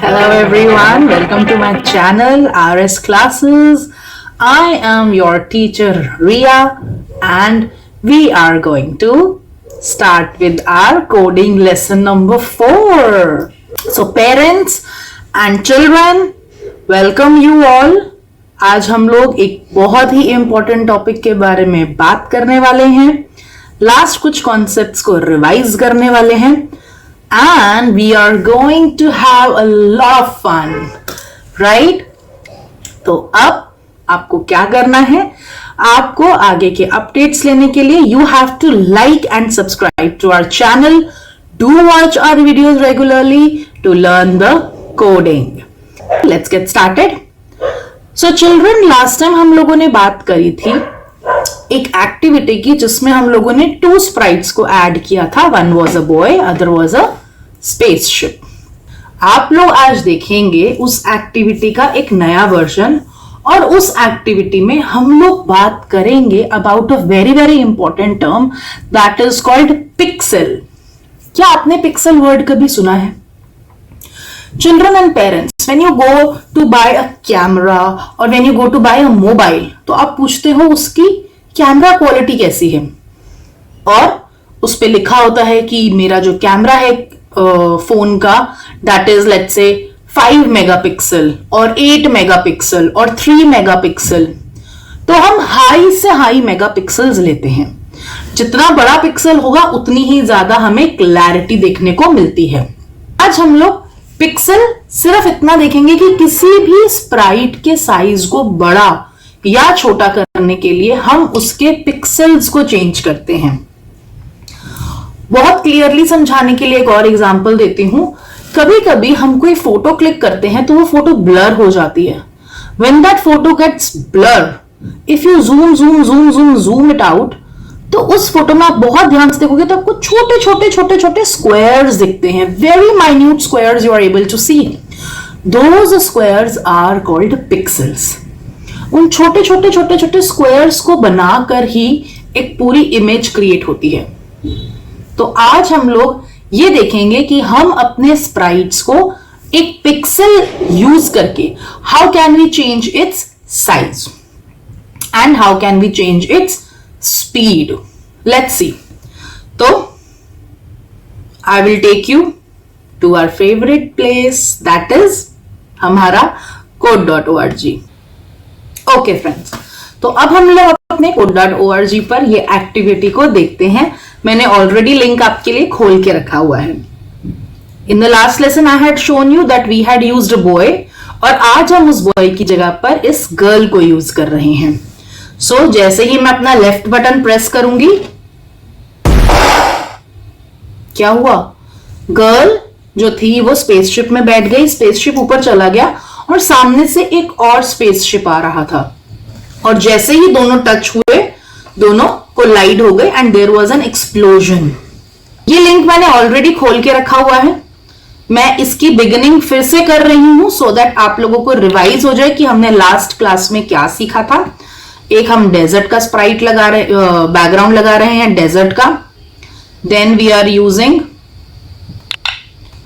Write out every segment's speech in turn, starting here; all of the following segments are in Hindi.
Hello everyone, welcome to my channel RS Classes. I am your teacher Ria and we are going to start with our coding lesson number 4. So parents and children, welcome you all. आज हम लोग एक बहुत ही इम्पोर्टेंट टॉपिक के बारे में बात करने वाले हैं. लास्ट कुछ कॉन्सेप्ट्स को रिवाइज करने वाले हैं. And we are going to have a lot of fun, right? तो अब आपको क्या करना है? आपको आगे के अपडेट्स लेने के लिए you have to like and subscribe to our channel. Do watch our videos regularly to learn the coding. Let's get started. So children, last time हम लोगों ने बात करी थी एक एक्टिविटी की जिसमें हम लोगों ने 2 स्प्राइट्स को ऐड किया था. One was a boy, other was a spaceship. आप लोग आज देखेंगे उस एक्टिविटी का एक नया वर्जन और उस एक्टिविटी में हम लोग बात करेंगे about a very very important term that is called pixel. क्या आपने पिक्सल वर्ड कभी सुना है? Children and parents, when you go to buy a camera or when you go to buy a mobile, तो आप पूछते हो उसकी कैमरा क्वालिटी कैसी है और उस पे लिखा होता है कि मेरा जो कैमरा है फोन का that is let's say 5 megapixel और 8 मेगापिक्सल और 3 मेगापिक्सल. तो हम हाई से हाई मेगापिक्सल्स लेते हैं. जितना बड़ा पिक्सल होगा उतनी ही ज्यादा हमें क्लैरिटी देखने को मिलती है. आज हम लोग पिक्सल सिर्फ इतना देखेंगे कि किसी भी स्प्राइट के साइज को बड़ा या छोटा करने के लिए हम उसके पिक्सल्स को चेंज करते हैं. बहुत क्लियरली समझाने के लिए एक और एग्जांपल देती हूं. कभी कभी हम कोई फोटो क्लिक करते हैं तो वो फोटो ब्लर हो जाती है. When that photo gets blur, if you zoom it out, तो उस फोटो में आप बहुत ध्यान से देखोगे तो आपको छोटे छोटे छोटे छोटे स्क्वायर्स दिखते हैं. Very minute squares you are able to see. Those squares are called pixels. उन छोटे छोटे छोटे छोटे स्क्वायर्स को बनाकर ही एक पूरी इमेज क्रिएट होती है. तो आज हम लोग ये देखेंगे कि हम अपने स्प्राइट्स को एक पिक्सल यूज करके how can we change its size and how can we change its speed. Let's see. तो I will take you to our favourite place that is हमारा code.org. ओके फ्रेंड्स, तो अब हम लोग अपने code.org पर ये एक्टिविटी को देखते हैं. मैंने ऑलरेडी लिंक आपके लिए खोल के रखा हुआ है. In the last lesson I had shown you that we had used a boy और आज हम उस बॉय की जगह पर इस गर्ल को यूज कर रहे हैं. सो जैसे ही मैं अपना लेफ्ट बटन प्रेस करूंगी, क्या हुआ? गर्ल जो थी वो स्पेसशिप में बैठ गई. स्पेसशिप ऊपर चला गया और सामने से एक और स्पेसशिप आ रहा था और जैसे ही दोनों टच हुए दोनों कोलाइड हो गए and there was an explosion. ये लिंक मैंने ऑलरेडी खोल के रखा हुआ है. मैं इसकी बिगिनिंग फिर से कर रही हूं सो दैट आप लोगों को रिवाइज हो जाए कि हमने लास्ट क्लास में क्या सीखा था. एक हम डेजर्ट का स्प्राइट लगा रहे, बैकग्राउंड लगा रहे हैं डेजर्ट का. देन वी आर यूजिंग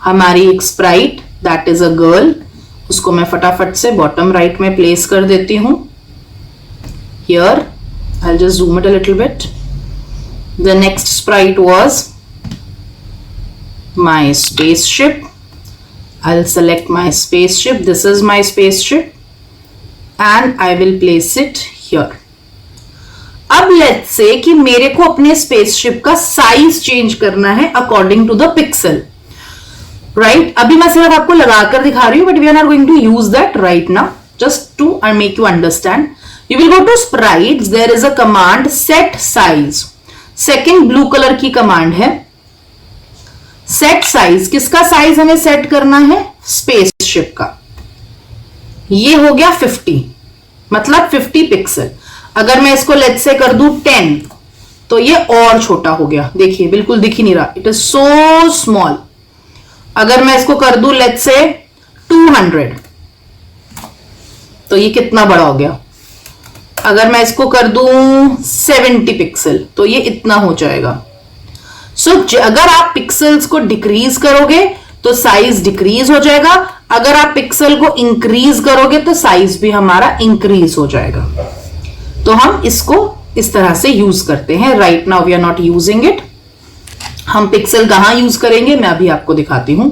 हमारी एक Sprite that is a girl. उसको मैं फटाफट से बॉटम राइट में प्लेस कर देती हूं. Here I'll just zoom it a little bit. The next sprite was my spaceship. I'll select my spaceship. This is my spaceship and I will place it here. अब let's say कि मेरे को अपने spaceship का size change करना है according to the pixel. Right? अभी मैं सिर्फ आपको लगाकर दिखा रही हूँ but we are not going to use that right now. Just to make you understand. You will go to sprites. There is a command set size. Second blue color की command है set size. किसका size हमें set करना है? Spaceship का. ये हो गया 50, मतलब 50 पिक्सल. अगर मैं इसको let's say कर दूं 10 तो ये और छोटा हो गया. देखिए बिल्कुल दिख ही नहीं रहा. It is so small. अगर मैं इसको कर दूं let's say 200 तो ये कितना बड़ा हो गया. अगर मैं इसको कर दूं 70 पिक्सल तो ये इतना हो जाएगा. सो अगर आप पिक्सल्स को डिक्रीज करोगे तो साइज डिक्रीज हो जाएगा। अगर आप पिक्सल को इंक्रीज करोगे तो साइज भी हमारा इंक्रीज हो जाएगा। तो हम इसको इस तरह से यूज करते हैं। Right now we are not using it. हम पिक्सल कहां यूज करेंगे मैं अभी आपको दिखाती हूं।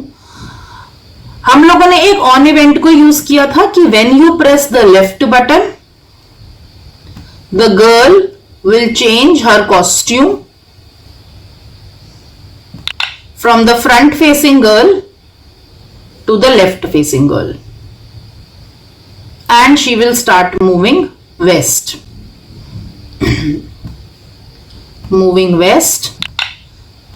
हम लोगों ने एक ऑन इवेंट को यूज किया था कि when you press the left button the girl will change her costume from the front facing girl to the left facing girl and she will start moving west. Moving west.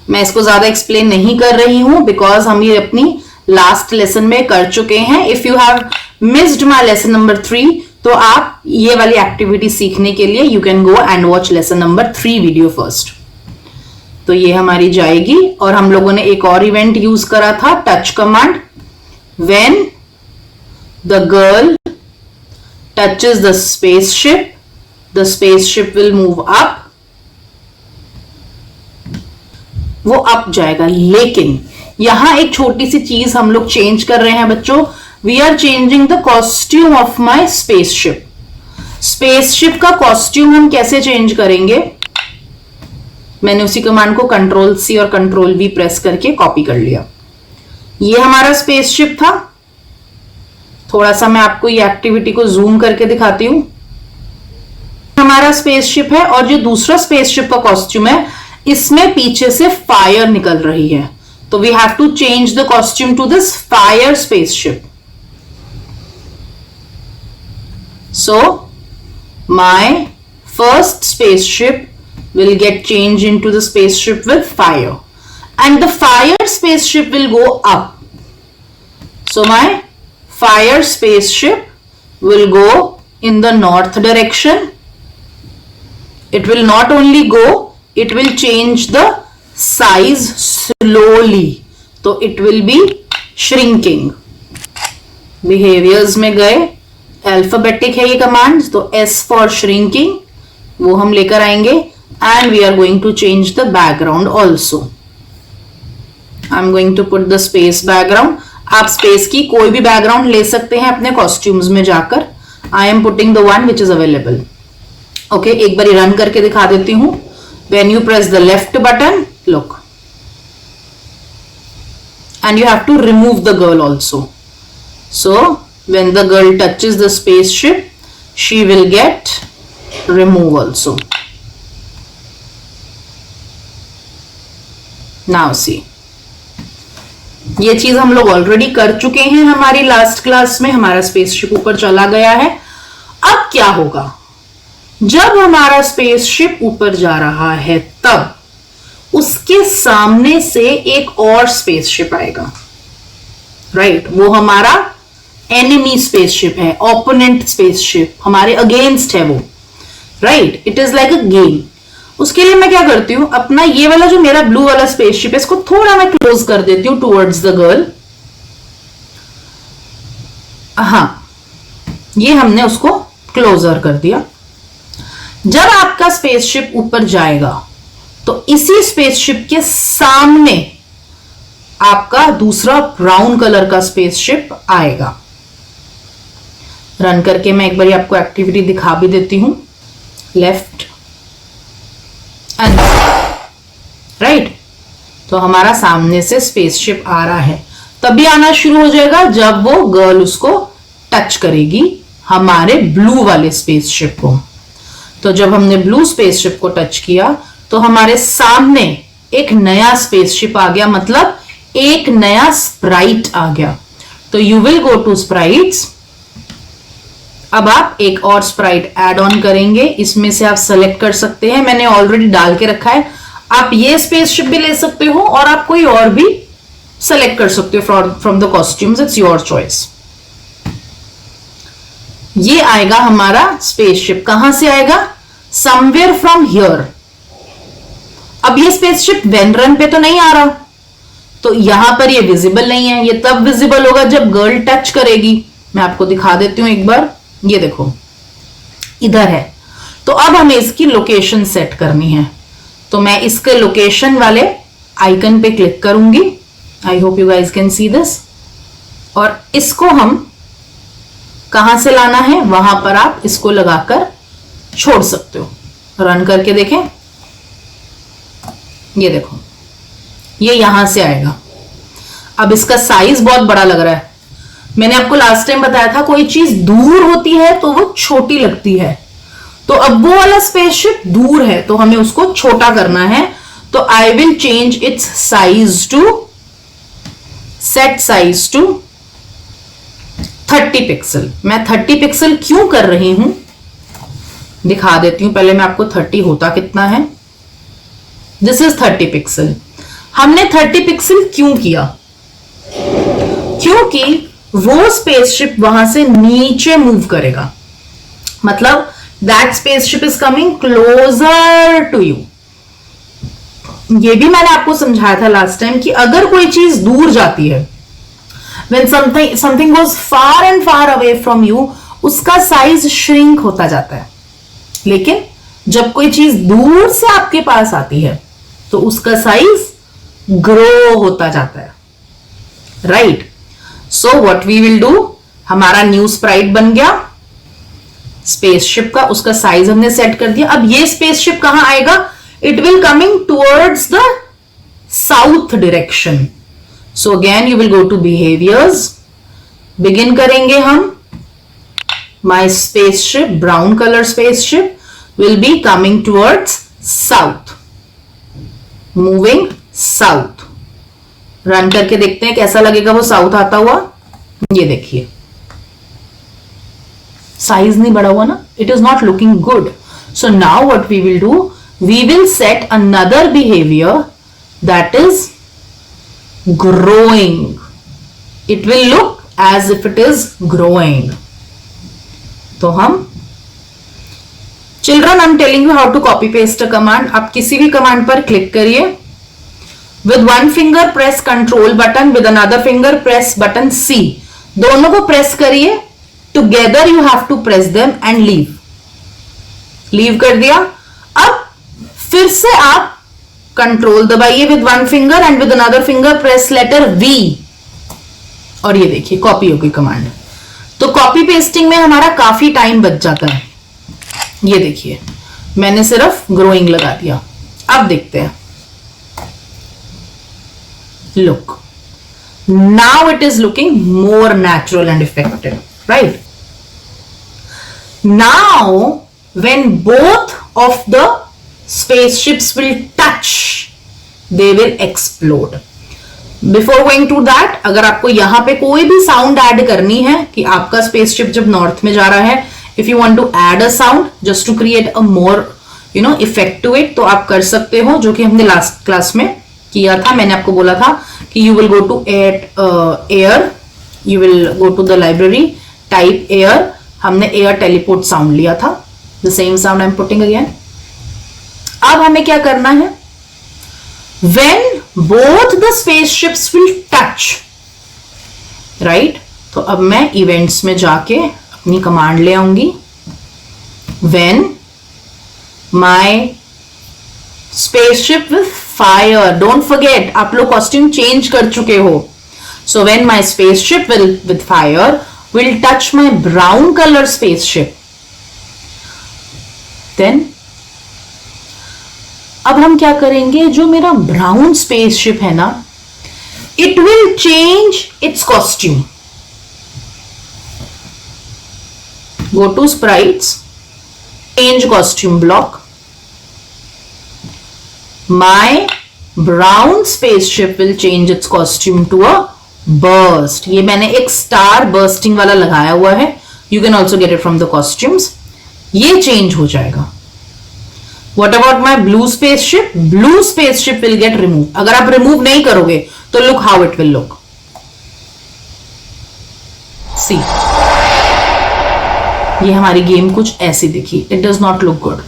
मैं इसको ज्यादा एक्सप्लेन नहीं कर रही हूं बिकॉज हम ये अपनी लास्ट लेसन में कर चुके हैं। If you have missed my lesson number 3 तो आप ये वाली एक्टिविटी सीखने के लिए you can go and watch lesson number 3 video first. तो ये हमारी जाएगी। और हम लोगों ने एक और इवेंट यूज करा था touch command. When the girl touches the spaceship will move up. वो अप जाएगा। लेकिन यहां एक छोटी सी चीज हम लोग चेंज कर रहे हैं बच्चों। We are changing the costume of my spaceship. Spaceship का कॉस्ट्यूम हम कैसे चेंज करेंगे? मैंने उसी कमांड को कंट्रोल C और कंट्रोल V प्रेस करके कॉपी कर लिया। ये हमारा स्पेसशिप था। थोड़ा सा मैं आपको ये एक्टिविटी को जूम करके दिखाती हूं। हमारा स्पेसशिप है और जो दूसरा स्पेसशिप का कॉस्ट्यूम है इसमें पीछे से फायर निकल रही है। तो we have to change the costume to this fire spaceship. So my first spaceship will get changed into the spaceship with fire and the fire spaceship will go up. So my fire spaceship will go in the north direction. It will not only go, it will change the size slowly. So it will be shrinking. Behaviors में गए, alphabetic है ये कमांड। तो S for shrinking वो हम लेकर आएंगे and we are going to change the background also. I'm going to put the space background. आप space की कोई भी background ले सकते हैं अपने costumes में जाकर। I am putting the one which is available. Okay, एक बारी रन करके दिखा देती हूं। When you press the left button, look, and you have to remove the girl also. So when the girl touches the spaceship, she will get removed also. Now see, ये चीज हम लोग ऑलरेडी कर चुके हैं हमारी लास्ट क्लास में। हमारा स्पेसशिप ऊपर चला गया है। अब क्या होगा? जब हमारा स्पेसशिप ऊपर जा रहा है तब उसके सामने से एक और स्पेसशिप आएगा। राइट, वो हमारा एनिमी स्पेसशिप है, ओपोनेंट स्पेसशिप, हमारे अगेंस्ट है वो। Right, it is like a game. उसके लिए मैं क्या करती हूं, अपना ये वाला जो मेरा ब्लू वाला स्पेसशिप है इसको थोड़ा मैं क्लोज कर देती हूं टुवर्ड्स द गर्ल। हाँ, ये हमने उसको क्लोजर कर दिया। जब आपका स्पेसशिप ऊपर जाएगा तो इसी स्पेसशिप के सामने आपका दूसरा ब्राउन कलर का स्पेसशिप आएगा। रन करके मैं एक बार आपको एक्टिविटी दिखा भी देती हूं। लेफ्ट एंड राइट, तो हमारा सामने से स्पेसशिप आ रहा है। तभी आना शुरू हो जाएगा जब वो गर्ल उसको टच करेगी, हमारे ब्लू वाले स्पेसशिप को। तो जब हमने ब्लू स्पेसशिप को टच किया तो हमारे सामने एक नया स्पेसशिप आ गया, मतलब एक नया स्प्राइट आ गया। तो you will go to sprites. अब आप एक और स्प्राइट ऐड ऑन करेंगे, इसमें से आप सेलेक्ट कर सकते हैं, मैंने ऑलरेडी डाल के रखा है। आप ये स्पेसशिप भी ले सकते हो और आप कोई और भी सेलेक्ट कर सकते हो from the costumes, it's your choice. ये आएगा हमारा स्पेसशिप। कहां से आएगा? Somewhere from here. अब ये स्पेसशिप वेन रन पे तो नहीं आ रहा, तो यहां पर ये विजिबल नहीं है। ये तब विजिबल होगा जब गर्ल टच करेगी। मैं आपको दिखा देती हूं एक बार, ये देखो इधर है। तो अब हमें इसकी लोकेशन सेट करनी है, तो मैं इसके लोकेशन वाले आइकन पे क्लिक करूंगी I hope you guys can see this. और इसको हम कहां से लाना है, वहां पर आप इसको लगाकर छोड़ सकते हो। रन करके देखें, ये देखो ये यहां से आएगा। अब इसका साइज बहुत बड़ा लग रहा है। मैंने आपको लास्ट टाइम बताया था कोई चीज दूर होती है तो वो छोटी लगती है, तो अब वो वाला स्पेसशिप दूर है तो हमें उसको छोटा करना है। तो I will change its size to, set size to 30 pixel. मैं 30 पिक्सल क्यों कर रही हूं दिखा देती हूं। पहले मैं आपको 30 होता कितना है। This is 30 pixel. हमने 30 पिक्सल क्यों किया, क्योंकि वो स्पेसशिप वहां से नीचे मूव करेगा, मतलब that spaceship is coming closer to you. ये भी मैंने आपको समझाया था लास्ट टाइम कि अगर कोई चीज दूर जाती है, when something goes far and far away from you, उसका साइज श्रिंक होता जाता है। लेकिन जब कोई चीज दूर से आपके पास आती है तो उसका साइज ग्रो होता जाता है, right. So what we will do, हमारा न्यू स्प्राइट बन गया स्पेसशिप का, उसका साइज हमने सेट कर दिया। अब ये स्पेसशिप कहां आएगा, it will coming towards the south direction. So again you will go to behaviours, begin करेंगे हम। My spaceship, brown colour spaceship will be coming towards south, moving south. Run करके देखते हैं कैसा लगेगा वो साउथ आता हुआ। ये देखिए साइज नहीं बढ़ा हुआ ना, it is not looking good. So now what we will do, we will set another behaviour that is growing. It will look as if it is growing. तो हम children, I am telling you how to copy paste a command. आप किसी भी कमांड पर क्लिक करिए, with one finger press control button, with another finger press button C, दोनों को प्रेस करिए, together you have to press them and leave कर दिया। अब फिर से आप कंट्रोल दबाइए with one finger and with another finger press letter V, और ये देखिए कॉपी हो गई कमांड। तो कॉपी पेस्टिंग में हमारा काफी टाइम बच जाता है। ये देखिए मैंने सिर्फ ग्रोइंग लगा दिया। अब देखते हैं, look now it is looking more natural and effective, right. Now when both of the spaceships will touch, they will explode. Before going to that, अगर आपको यहां पे कोई भी साउंड ऐड करनी है कि आपका स्पेसशिप जब नॉर्थ में जा रहा है, if you want to add a sound just to create a more effect to it, तो आप कर सकते हो, जो कि हमने लास्ट क्लास में किया था। मैंने आपको बोला था कि you will go to air, you will go to the library, type air, हमने air teleport sound लिया था। The same sound I'm putting again. अब हमें क्या करना है, when both the spaceships will touch, right? तो अब मैं इवेंट्स में जाके अपनी कमांड ले आऊंगी, when my spaceship will fire, don't forget आप लोग कॉस्ट्यूम चेंज कर चुके हो। so when my spaceship will with fire will touch my brown color spaceship, then अब हम क्या करेंगे, जो मेरा ब्राउन स्पेसशिप है ना, it will change its costume. Go to sprites, change costume block, my brown spaceship will change its costume to a burst. ये मैंने एक स्टार बर्स्टिंग वाला लगाया हुआ है, you can also get it from the costumes. ये चेंज हो जाएगा। What about my blue spaceship? Blue spaceship will get removed. अगर आप रिमूव नहीं करोगे तो look how it will look. See, ये हमारी गेम कुछ ऐसी दिखी। It does not look good.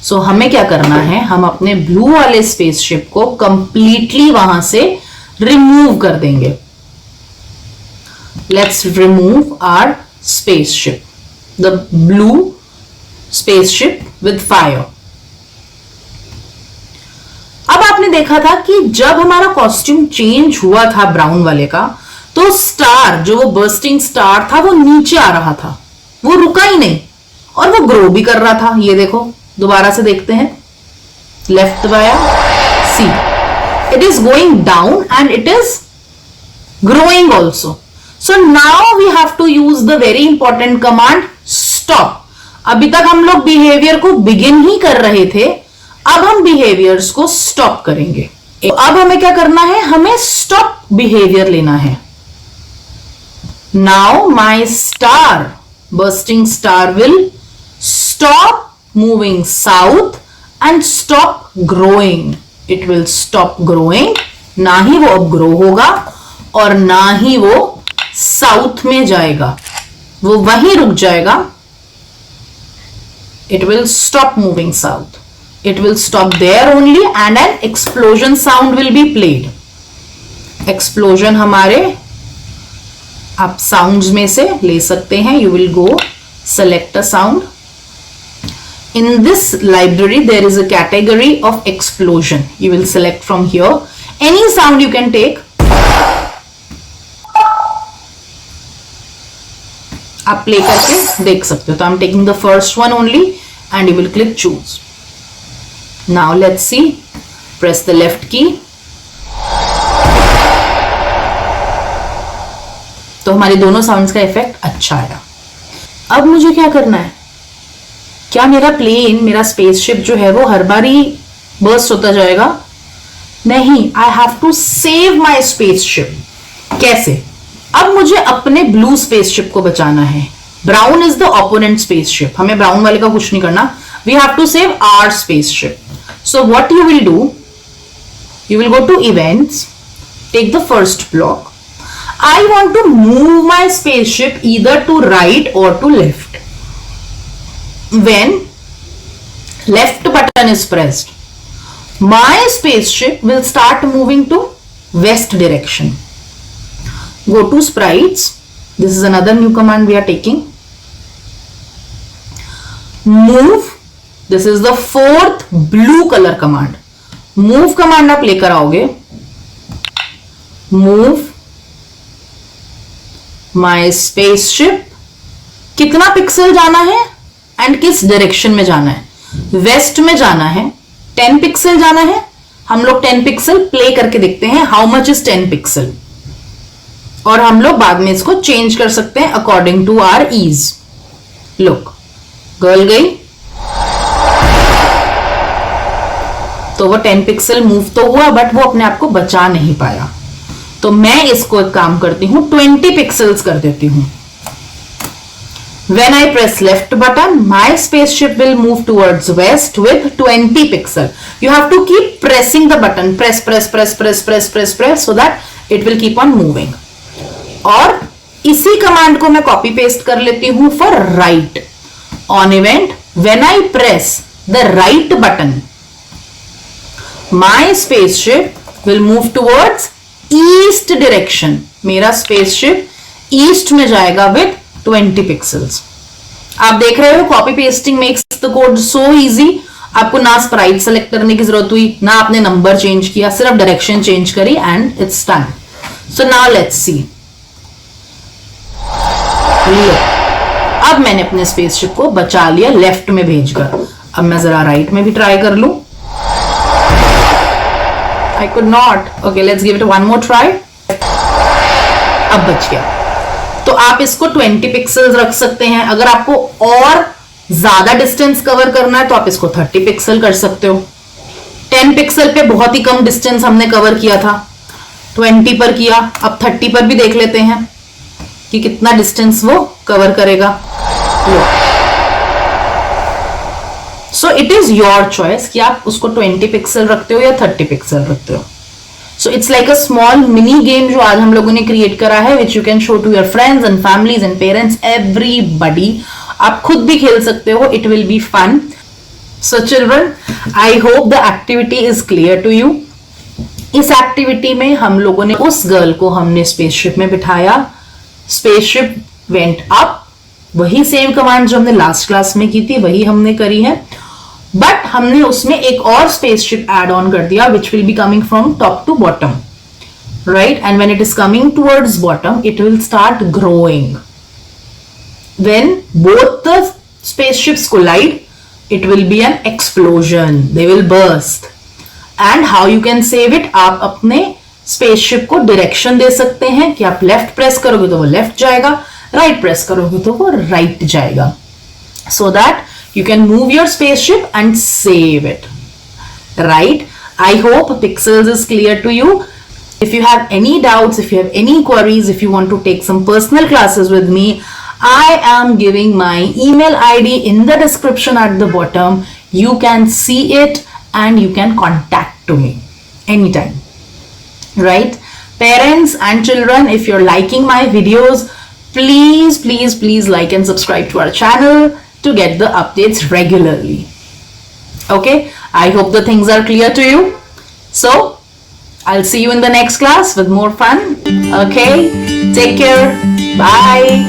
So हमें क्या करना है, हम अपने ब्लू वाले स्पेसशिप को कंप्लीटली वहां से रिमूव कर देंगे। Let's remove our spaceship, the blue spaceship with fire. अब आपने देखा था कि जब हमारा कॉस्ट्यूम चेंज हुआ था ब्राउन वाले का, तो स्टार, जो वो बर्स्टिंग स्टार था, वो नीचे आ रहा था, वो रुका ही नहीं और वो ग्रो भी कर रहा था। ये देखो, दोबारा से देखते हैं, लेफ्ट दबाया, see it is going down and it is growing also. So now we have to use the very important command stop. अभी तक हम लोग बिहेवियर को बिगिन ही कर रहे थे, अब हम बिहेवियर्स को स्टॉप करेंगे। अब हमें क्या करना है, हमें स्टॉप बिहेवियर लेना है। Now my star, bursting star will stop moving south and stop growing. It will stop growing. ना ही वो अब ग्रो होगा और ना ही वो साउथ में जाएगा, वो वहीं रुक जाएगा। It will stop moving south. It will stop there only and an explosion sound will be played. Explosion हमारे आप साउंड्स में से ले सकते हैं। You will go select a sound. In this library there is a category of explosion. You will select from here any sound you can take. आप प्ले करके देख सकते हो। तो I am taking the first one only and you will click choose. Now let's see, press the left key. तो हमारी दोनों साउंड्स का इफेक्ट अच्छा आया। अब मुझे क्या करना है, क्या मेरा प्लेन, मेरा स्पेसशिप जो है वो हर बार ही बर्स्ट होता जाएगा? नहीं, I have to save my spaceship. कैसे? अब मुझे अपने ब्लू स्पेसशिप को बचाना है। Brown is the opponent spaceship, हमें ब्राउन वाले का कुछ नहीं करना। We have to save our spaceship. So what you will do, you will go to events, take the first block. I want to move my spaceship either to right or to left. When left button is pressed, my spaceship will start moving to west direction. Go to sprites. This is another new command we are taking. Move. This is the fourth blue color command. Move command आप लेकर आओगे. Move my spaceship. कितना पिक्सल जाना है एंड किस डायरेक्शन में जाना है? वेस्ट में जाना है। 10 पिक्सल जाना है। हम लोग 10 पिक्सल प्ले करके देखते हैं, हाउ मच इज 10 पिक्सल, और हम लोग बाद में इसको चेंज कर सकते हैं according to our ease. Look, गर्ल गई तो वो 10 पिक्सल मूव तो हुआ, बट वो अपने आप को बचा नहीं पाया। तो मैं इसको एक काम करती हूं, 20 पिक्सल्स कर देती हूं। When I press left button, my spaceship will move towards west with 20 pixel. You have to keep pressing the button, press, press, press, press, press, press, press, so that it will keep on moving. और इसी कमांड को मैं कॉपी पेस्ट कर लेती हूं for right. On event, when I press the right button, my spaceship will move towards east direction. मेरा spaceship east में जाएगा with 20 पिक्सल्स। आप देख रहे हो, copy pasting makes the code so easy. आपको ना स्प्राइट सेलेक्ट करने की जरूरत हुई, ना आपने नंबर चेंज किया, सिर्फ डायरेक्शन चेंज करी and it's done. So now let's सी। अब मैंने अपने स्पेसशिप को बचा लिया लेफ्ट में भेजकर। अब मैं जरा राइट में भी ट्राई कर लूं। I could not. Okay, let's give it one more try. अब बच गया। तो आप इसको 20 पिक्सल्स रख सकते हैं। अगर आपको और ज्यादा डिस्टेंस कवर करना है तो आप इसको 30 पिक्सल कर सकते हो। 10 पिक्सल पे बहुत ही कम डिस्टेंस हमने कवर किया था, 20 पर किया। अब 30 पर भी देख लेते हैं कि कितना डिस्टेंस वो कवर करेगा। So it is your choice कि आप उसको 20 पिक्सल रखते हो या 30 पिक्सल रखते हो। So it's like a small mini game जो आज हम लोगों ने क्रिएट करा है, which you can show to your friends and families and parents, everybody. आप खुद भी खेल सकते हो, it will be fun. So children, I hope the activity is clear to you. इस एक्टिविटी में हम लोगों ने उस गर्ल को हमने स्पेसशिप में बिठाया, स्पेसशिप वेंट अप। वही सेम कमांड जो हमने लास्ट क्लास में की थी वही हमने करी है। बट हमने उसमें एक और स्पेसशिप एड ऑन कर दिया which will be coming from top to bottom, right? And when it is coming towards bottom, it will start growing. When both the spaceships collide, it will be an explosion. They will burst. And how you can save it? आप अपने spaceship को direction दे सकते हैं कि आप left press करोगे तो वो left जाएगा, right press करोगे तो वो right जाएगा, so that you can move your spaceship and save it, right? I hope Pixels is clear to you. If you have any doubts, if you have any queries, if you want to take some personal classes with me, I am giving my email ID in the description at the bottom. You can see it and you can contact to me anytime, right? Parents and children, if you're liking my videos, please like and subscribe to our channel to get the updates regularly. Okay, I hope the things are clear to you. So I'll see you in the next class with more fun. Okay, take care. Bye.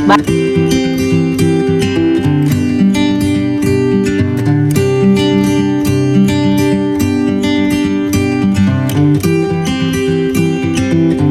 Bye.